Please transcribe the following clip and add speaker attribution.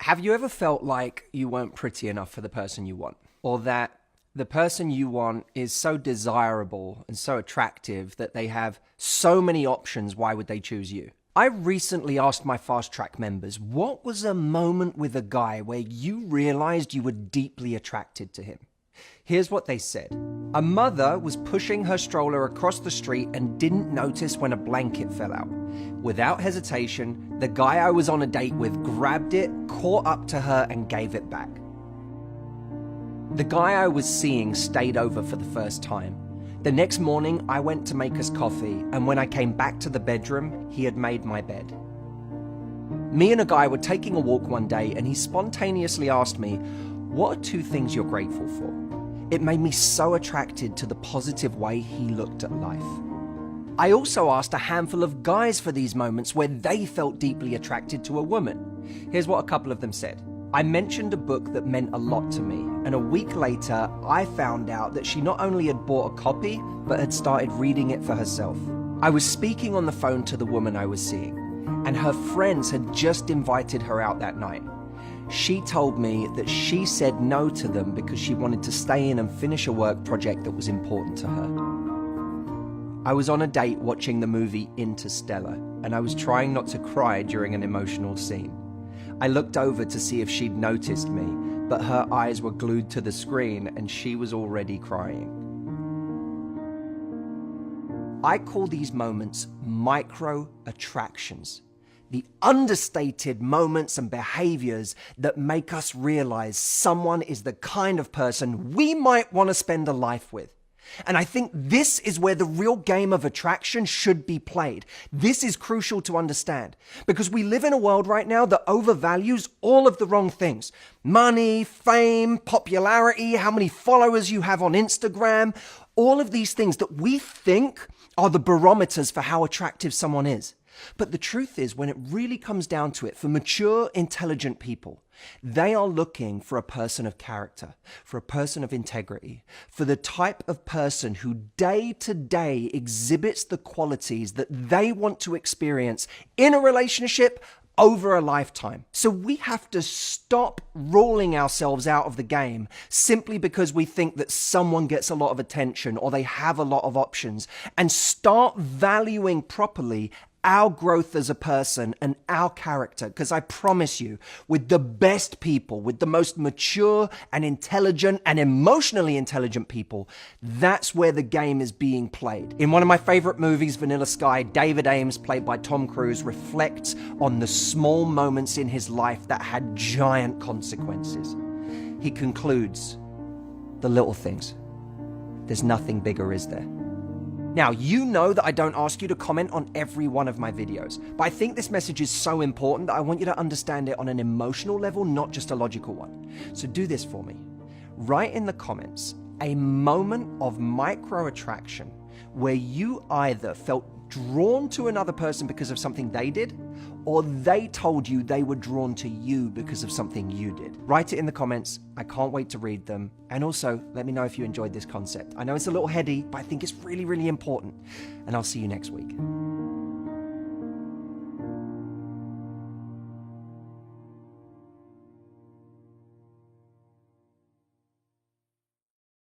Speaker 1: Have you ever felt like you weren't pretty enough for the person you want? Or that the person you want is so desirable and so attractive that they have so many options, why would they choose you? I recently asked my Fast Track members, what was a moment with a guy where you realized you were deeply attracted to him? Here's what they said. A mother was pushing her stroller across the street and didn't notice when a blanket fell out. Without hesitation, the guy I was on a date with grabbed it, caught up to her, and gave it back. The guy I was seeing stayed over for the first time. The next morning, I went to make us coffee, and when I came back to the bedroom, he had made my bed. Me and a guy were taking a walk one day, and he spontaneously asked me, "What are 2 things you're grateful for?" It made me so attracted to the positive way he looked at life. I also asked a handful of guys for these moments where they felt deeply attracted to a woman. Here's what a couple of them said. I mentioned a book that meant a lot to me, and a week later, I found out that she not only had bought a copy, but had started reading it for herself. I was speaking on the phone to the woman I was seeing, and her friends had just invited her out that night. She told me that she said no to them because she wanted to stay in and finish a work project that was important to her. I was on a date watching the movie Interstellar, and I was trying not to cry during an emotional scene. I looked over to see if she'd noticed me, but her eyes were glued to the screen and she was already crying. I call these moments micro-attractions. The understated moments and behaviors that make us realize someone is the kind of person we might want to spend a life with. And I think this is where the real game of attraction should be played. This is crucial to understand because we live in a world right now that overvalues all of the wrong things. Money, fame, popularity, how many followers you have on Instagram, all of these things that we think are the barometers for how attractive someone is. But the truth is, when it really comes down to it, for mature, intelligent people, they are looking for a person of character, for a person of integrity, for the type of person who day to day exhibits the qualities that they want to experience in a relationship over a lifetime. So we have to stop ruling ourselves out of the game simply because we think that someone gets a lot of attention or they have a lot of options, and start valuing properly our growth as a person and our character. Because I promise you, with the best people, with the most mature and intelligent and emotionally intelligent people, that's where the game is being played. In one of my favorite movies, Vanilla Sky, David Ames, played by Tom Cruise, reflects on the small moments in his life that had giant consequences. He concludes, the little things. There's nothing bigger, is there? Now, you know that I don't ask you to comment on every one of my videos, but I think this message is so important that I want you to understand it on an emotional level, not just a logical one. So do this for me. Write in the comments a moment of micro-attraction where you either felt drawn to another person because of something they did, or they told you they were drawn to you because of something you did. Write it in the comments. I can't wait to read them. And also, let me know if you enjoyed this concept. I know it's a little heady, but I think it's really, really important. And I'll see you next week.